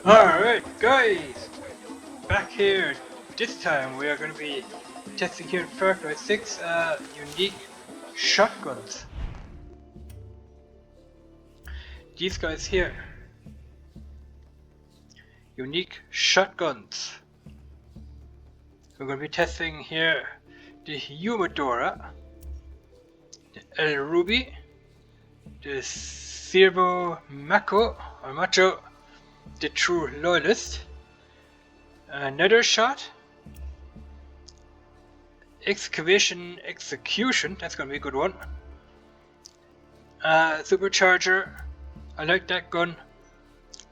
Alright guys, back here. This time we are going to be testing here in FarCry 6 unique shotguns. These guys here. Unique shotguns. We're going to be testing here the Humidora, the El Ruby, the Servo Macho or Macho, the True Loyalist, Nether Shot, Excavation Execution, that's gonna be a good one, Supercharger, I like that gun,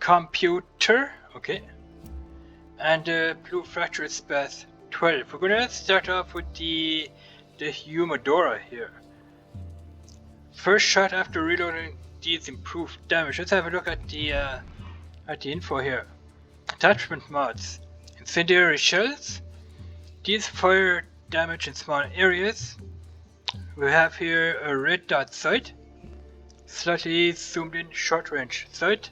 Computer, okay, and Blue Fractured Spath 12. We're gonna start off with the Humidora here. First shot after reloading deals improved damage. Let's have a look at the info here. Attachment mods. Incendiary shells. These fire damage in small areas. We have here a red dot sight. Slightly zoomed in short range sight.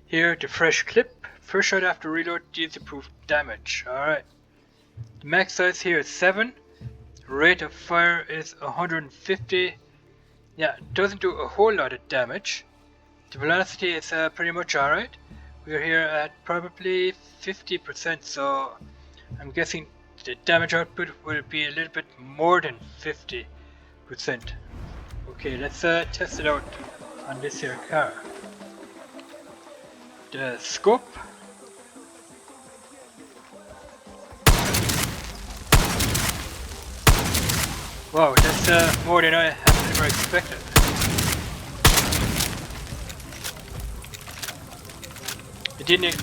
Here the fresh clip. First shot after reload deals improved damage. Alright. The max size here is 7. Rate of fire is 150. Yeah, doesn't do a whole lot of damage. The velocity is pretty much alright. We're here at probably 50%, so I'm guessing the damage output will be a little bit more than 50%. Okay, let's test it out on this here car. The scope. Wow, that's more than I have ever expected. It didn't even...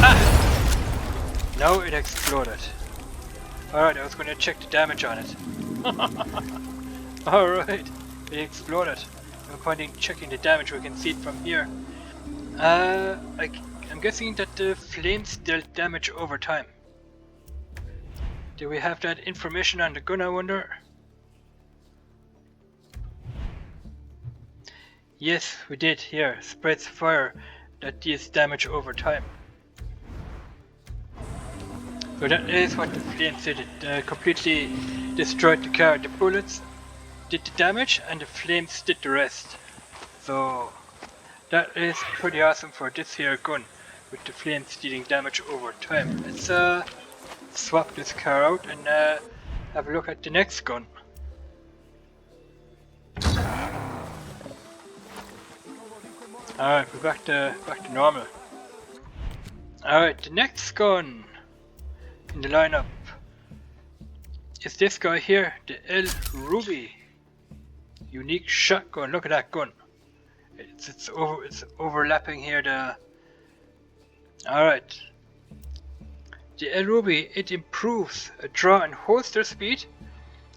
Ah! No, it exploded. Alright, I was going to check the damage on it. Alright, it exploded. No point in checking the damage, we can see it from here. I'm guessing that the flames dealt damage over time. Do we have that information on the gun, I wonder? Yes, we did. Here, spreads fire that deals damage over time. So that is what the flames did. It completely destroyed the car. The bullets did the damage and the flames did the rest. So that is pretty awesome for this here gun, with the flames dealing damage over time. Let's swap this car out and have a look at the next gun. Alright, we're back to normal. Alright, the next gun in the lineup is this guy here, the El Ruby unique shotgun. Look at that gun. It's overlapping here. Alright. The El Ruby, it improves draw and holster speed,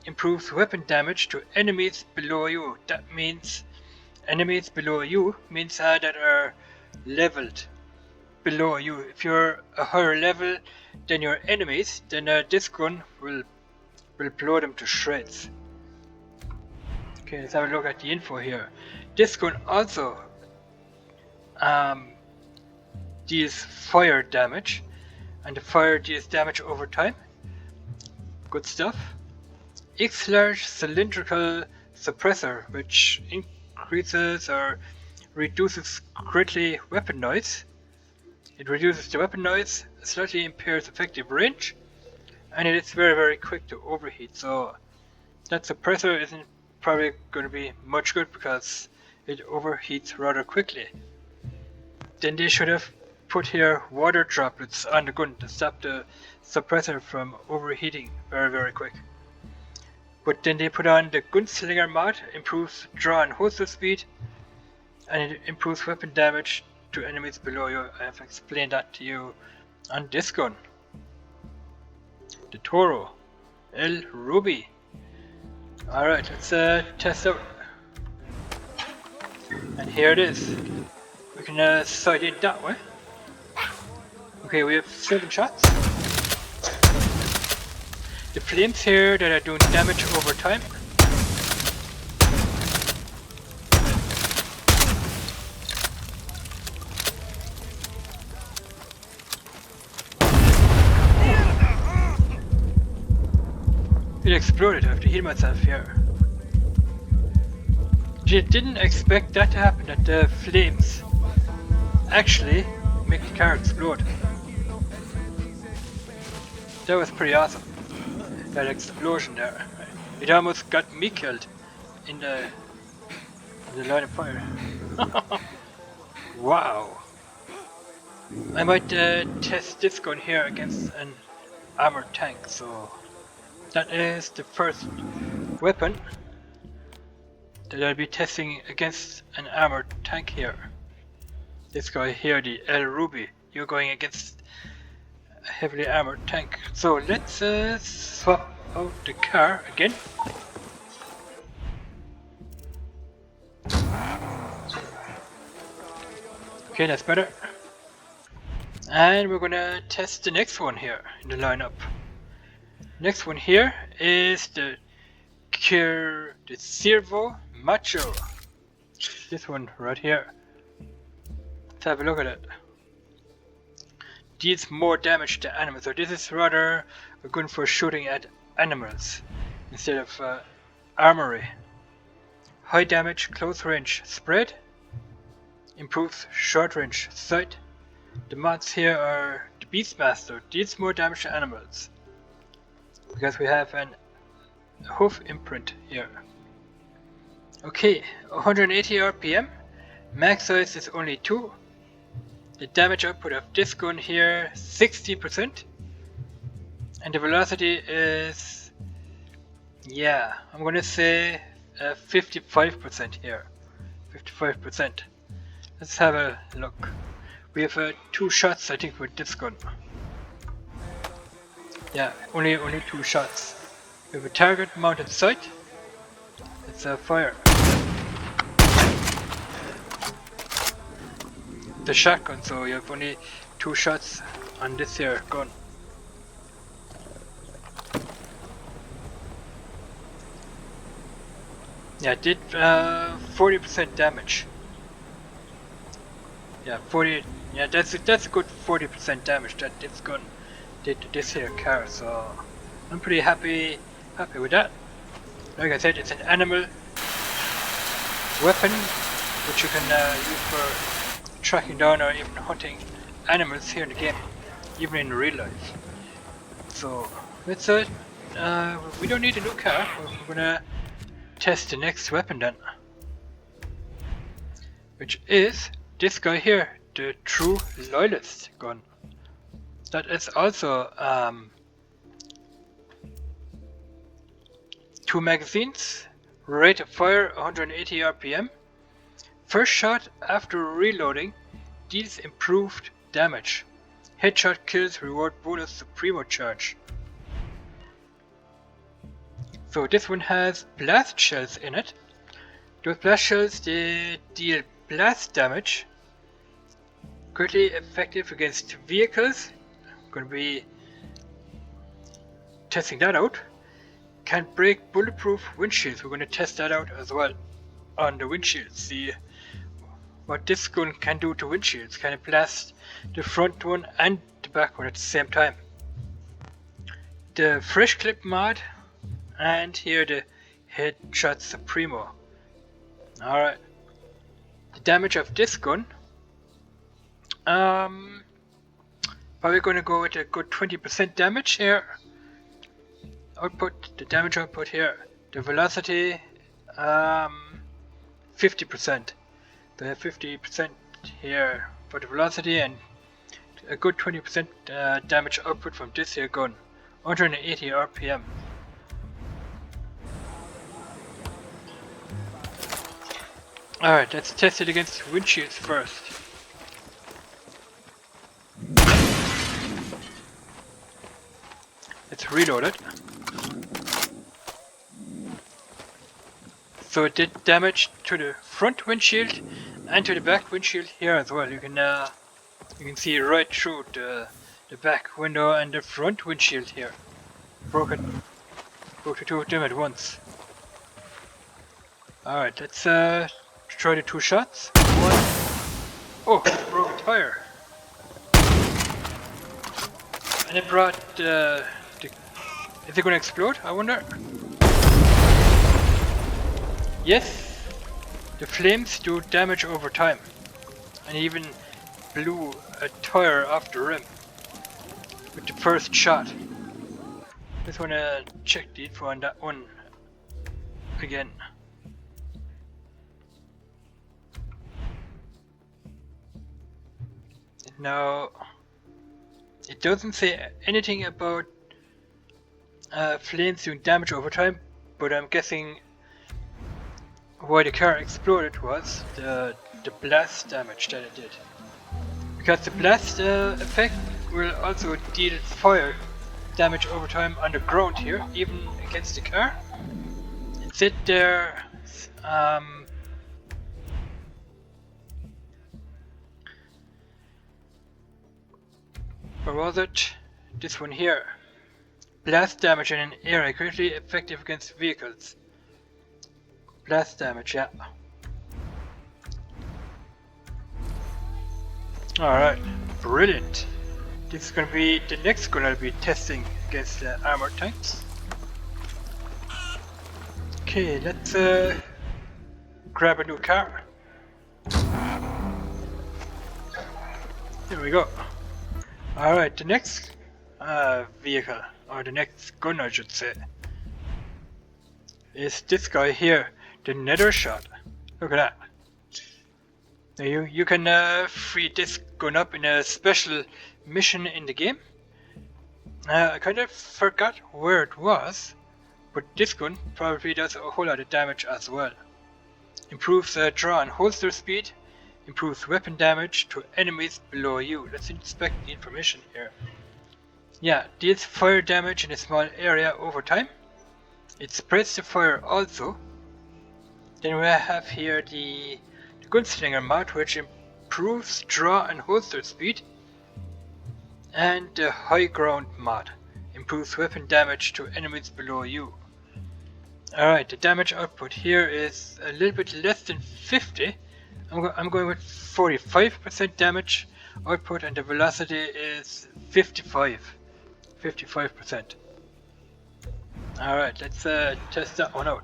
improves weapon damage to enemies below you. That means enemies below you means that are leveled below you. If you're a higher level than your enemies, then this gun will blow them to shreds. Okay, let's have a look at the info here. This gun also deals fire damage, and the fire deals damage over time. Good stuff. X-large cylindrical suppressor, which increases or reduces greatly weapon noise. It reduces the weapon noise, slightly impairs effective range, and it is very quick to overheat. So that suppressor isn't probably going to be much good because it overheats rather quickly. Then they should have put here water droplets on the gun to stop the suppressor from overheating very quick. But then they put on the Gunslinger mod, improves draw and holster speed, and it improves weapon damage to enemies below you. I have explained that to you on this gun. The Toro El Ruby. Alright, let's test out. And here it is. We can sight in that way. Okay, we have 7 shots. The flames here that are doing damage over time. exploded. I have to heal myself here. Didn't expect that to happen, that the flames actually make the car explode. That was pretty awesome. That explosion there. It almost got me killed in the line of fire. Wow. I might test this gun here against an armored tank, so that is the first weapon that I'll be testing against an armored tank here. This guy here, the El Ruby, you're going against a heavily armored tank. So let's swap out the car again. Okay, that's better. And we're gonna test the next one here in the lineup. Next one here is the Servo Macho. This one right here. Let's have a look at it. Deals more damage to animals, so this is rather good for shooting at animals instead of armory. High damage, close range spread. Improves short range sight. The mods here are the Beastmaster, deals more damage to animals. Because we have an hoof imprint here. Okay, 180 RPM. Max size is only 2. The damage output of this gun here 60%. And the velocity is, yeah, I'm gonna say 55% here. 55%. Let's have a look. We have 2 shots, I think, with this gun. Yeah, only 2 shots. We have a target mounted sight. Let's fire. The shotgun, so you have only 2 shots on this here gun. Yeah, it did 40% damage. Yeah, 40. Yeah, that's a good 40% damage that this gun did to this here car. So I'm pretty happy with that. Like I said, it's an animal weapon which you can use for tracking down or even hunting animals here in the game, even in real life. So let's we don't need a new car. We're gonna test the next weapon then, which is this guy here, the True Loyalist gun. That is also 2 magazines, rate of fire 180 RPM. First shot after reloading deals improved damage. Headshot kills reward bonus Supremo charge. So this one has blast shells in it. Those blast shells, they deal blast damage. Greatly effective against vehicles. I'm going to be testing that out. Can break bulletproof windshields. We're going to test that out as well on the windshields. See what this gun can do to windshields. Can it blast the front one and the back one at the same time? The fresh clip mod, and here the Headshot Supremo. Alright. The damage of this gun, probably going to go with a good 20% damage here. Output, the damage output here. The velocity, 50%. They have 50% here for the velocity and a good 20% damage output from this here gun. 180 RPM. Alright, let's test it against windshields first. Let's reload it. So it did damage to the front windshield and to the back windshield here as well. You can see right through the back window and the front windshield here. Broke the 2 of them at once. Alright, let's try the 2 shots. 1. Oh, broke a tire. And it brought the Is it gonna explode? I wonder. Yes, the flames do damage over time, and even blew a tire off the rim with the first shot. Just wanna check the info on that one again. Now, it doesn't say anything about flames doing damage over time, but I'm guessing why the car exploded was the blast damage that it did. Because the blast effect will also deal fire damage over time on the ground here, even against the car. It said there, where was it? This one here. Blast damage in an area greatly effective against vehicles. Blast damage, yeah. Alright, brilliant. This is gonna be the next gun I'll be testing against armored tanks. Okay, let's grab a new car. Here we go. Alright, the next vehicle, or the next gun I should say, is this guy here, the Nether Shot. Look at that. Now you can free this gun up in a special mission in the game. I kind of forgot where it was, but this gun probably does a whole lot of damage as well. Improves draw and holster speed, improves weapon damage to enemies below you. Let's inspect the information here. Yeah, deals fire damage in a small area over time. It spreads the fire also. Then we have here the Gunslinger mod, which improves draw and holster speed. And the High Ground mod improves weapon damage to enemies below you. Alright, the damage output here is a little bit less than 50. I'm going with 45% damage output, and the velocity is 55%. Alright, let's test that one out.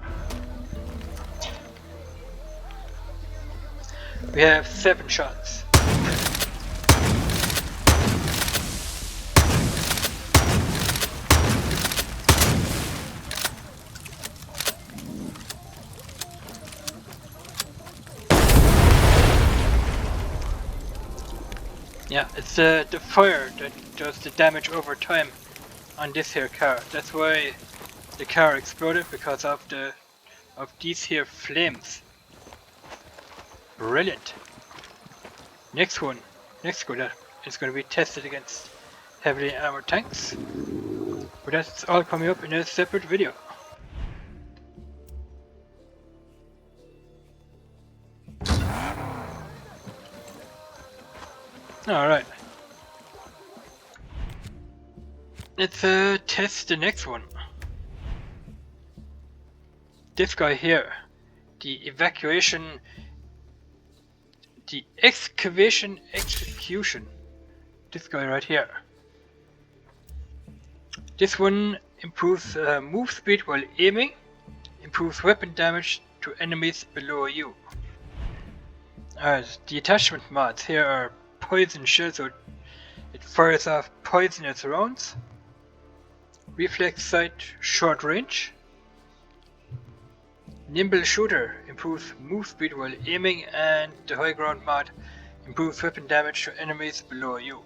We have 7 shots. Yeah, it's the fire that does the damage over time on this here car. That's why the car exploded, because of these here flames. Brilliant. Next gun is going to be tested against heavily armored tanks, but that's all coming up in a separate video. Alright. Let's test the next one. This guy here. The Excavation Execution. This guy right here. This one improves move speed while aiming. Improves weapon damage to enemies below you. The attachment mods here are poison shell, so it fires off poisonous rounds. Reflex sight, short range. Nimble shooter improves move speed while aiming, and the high ground mod improves weapon damage to enemies below you.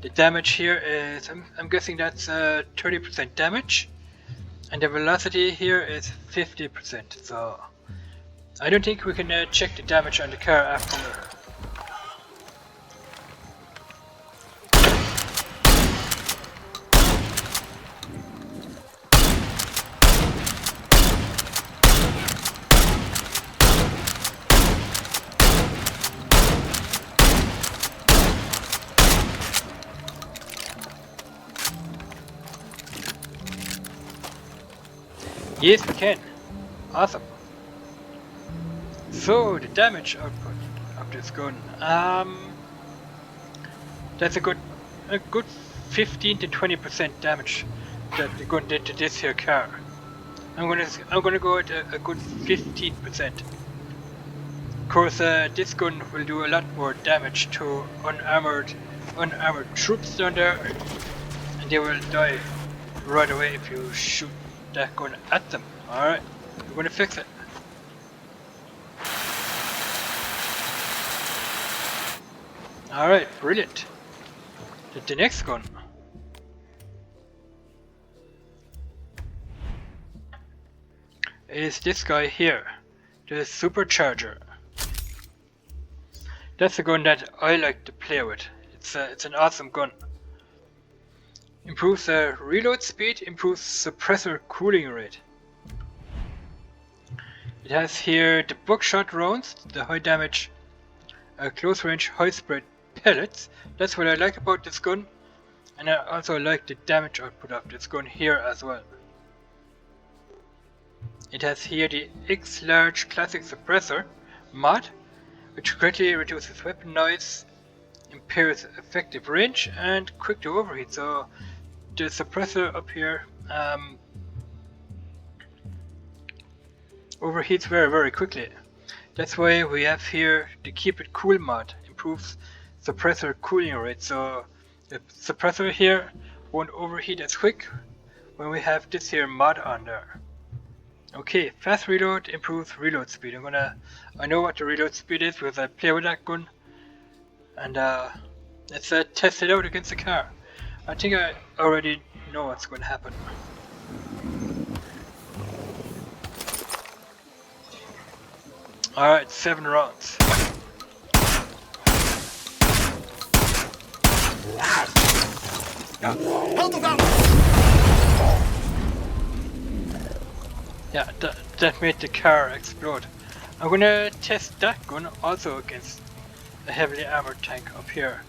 The damage here is, I'm guessing that's 30% damage, and the velocity here is 50%. So I don't think we can check the damage on the car after. Yes, we can. Awesome. So the damage output of this gun, that's a good 15 to 20% damage that the gun did to this here car. I'm gonna go at a good 15%. Of course, this gun will do a lot more damage to unarmored troops down there, and they will die right away if you shoot that gun at them. Alright, we're gonna fix it. Alright, brilliant. The next gun is this guy here, the Supercharger. That's a gun that I like to play with. It's an awesome gun. Improves reload speed, improves suppressor cooling rate. It has here the buckshot rounds, the high damage, close range, high spread pellets. That's what I like about this gun, and I also like the damage output of this gun here as well. It has here the X Large Classic Suppressor mod, which greatly reduces weapon noise, impairs effective range, and quick to overheat. So the suppressor up here overheats very quickly. That's why we have here the Keep It Cool mod, improves suppressor cooling rate. So the suppressor here won't overheat as quick when we have this here mod on there. Okay, fast reload improves reload speed. I know what the reload speed is because I play with that gun, and let's test it out against the car. I think I already know what's going to happen. Alright, 7 rounds. Yeah, that made the car explode. I'm gonna test that gun also against a heavily armored tank up here.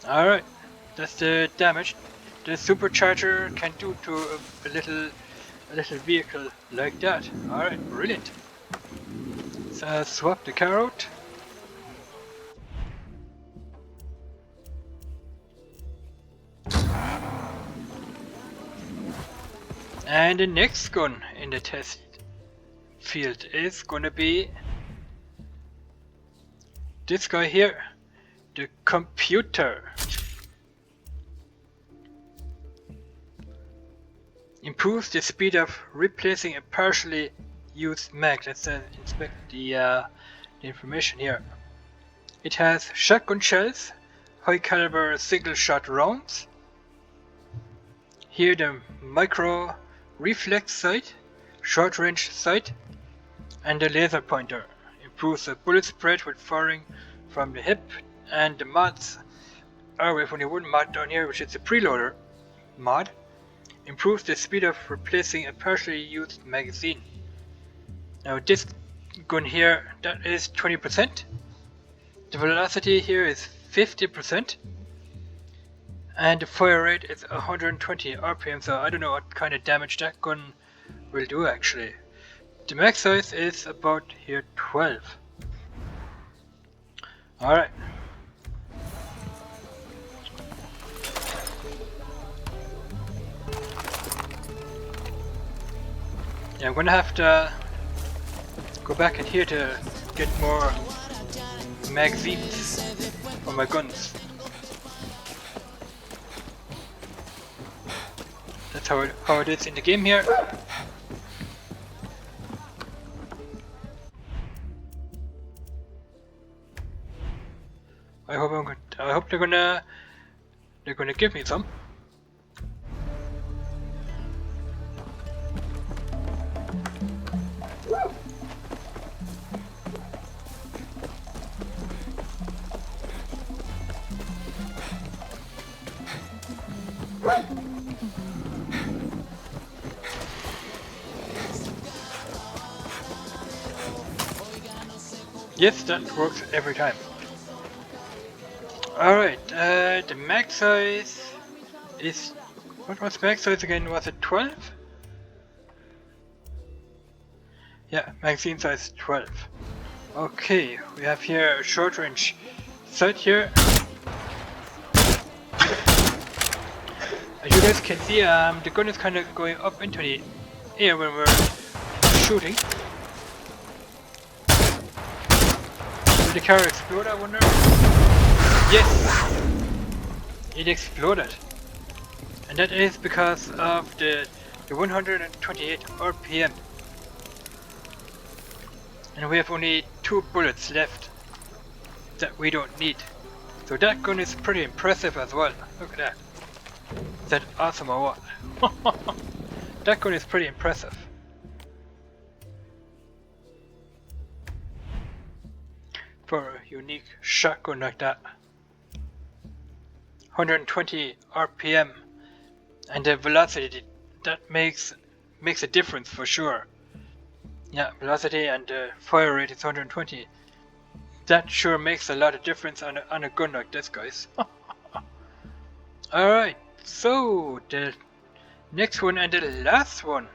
Alright, that's the damage the Supercharger can do to a little vehicle like that. Alright, brilliant. So swap the car out. And the next gun in the test field is gonna be this guy here, the Computer. Improves the speed of replacing a partially used mag. Let's inspect the information here. It has shotgun shells, high caliber single shot rounds. Here the micro reflex sight, short range sight, and the laser pointer. Improves the bullet spread with firing from the hip, and the mods are with only one mod down here, which is the preloader mod. Improves the speed of replacing a partially used magazine. Now this gun here, that is 20%. The velocity here is 50%. And the fire rate is 120 RPM, so I don't know what kind of damage that gun will do actually. The max size is about here 12. Alright. Yeah, I'm gonna have to go back in here to get more magazines for my guns. That's how it is in the game here. I hope they're gonna give me some. Yes, that works every time. Alright, the max size is... What was max size again? Was it 12? Yeah, magazine size 12. Okay, we have here a short range sight here. As you guys can see, the gun is kind of going up into the air when we're shooting. Will the car explode, I wonder? Yes! It exploded. And that is because of the 128 RPM. And we have only 2 bullets left that we don't need. So that gun is pretty impressive as well. Look at that. Is that awesome or what? That gun is pretty impressive. For a unique shotgun like that. 120 RPM and the velocity, that makes a difference for sure. Yeah, velocity and fire rate is 120. That sure makes a lot of difference on a gun like this, guys. Alright, so the next one and the last one.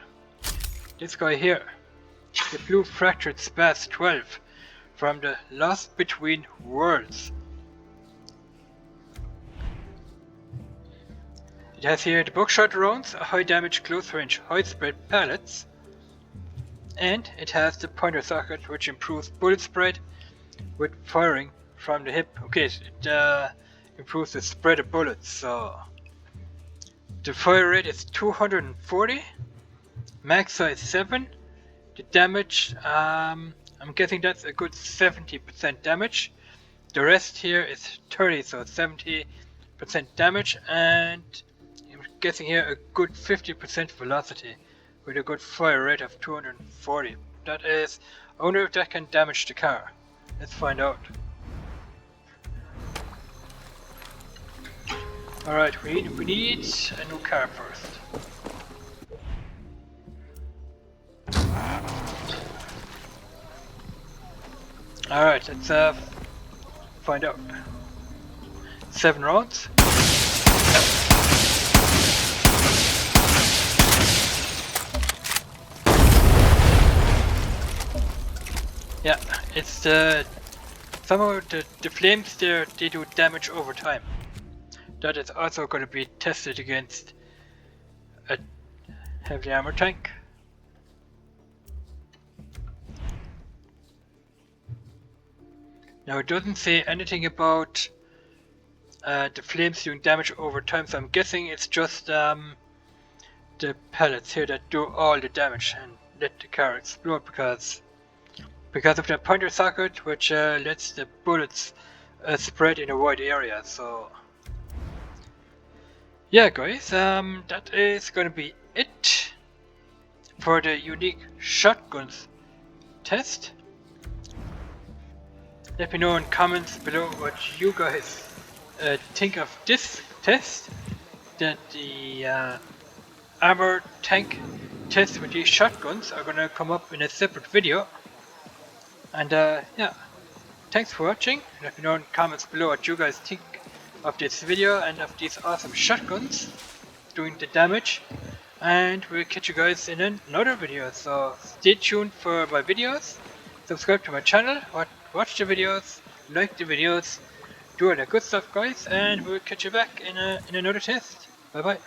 This guy here. The Blue Fractured Spaz 12 from the Lost Between Worlds. It has here the buckshot rounds, a high damage close range high spread pellets, and it has the pointer socket which improves bullet spread with firing from the hip. Okay, it improves the spread of bullets, so the fire rate is 240, max size 7, the damage, I'm guessing that's a good 70% damage, the rest here is 30, so 70% damage, and I'm guessing here a good 50% velocity with a good fire rate of 240. That is, I wonder if that can damage the car. Let's find out. Alright, we need a new car first. Alright, let's find out. 7 rounds. Yeah, it's somehow the flames there, they do damage over time. That is also going to be tested against a heavy armor tank. Now it doesn't say anything about the flames doing damage over time, so I'm guessing it's just the pellets here that do all the damage and let the car explode because of the pointer socket, which lets the bullets spread in a wide area. So yeah, guys, that is gonna be it for the unique shotguns test. Let me know in comments below what you guys think of this test, that the armor tank test with these shotguns are gonna come up in a separate video. And yeah, thanks for watching. Let me know in comments below what you guys think of this video and of these awesome shotguns doing the damage. And we'll catch you guys in another video. So stay tuned for my videos. Subscribe to my channel. Watch the videos. Like the videos. Do all that good stuff, guys. And we'll catch you back in another test. Bye bye.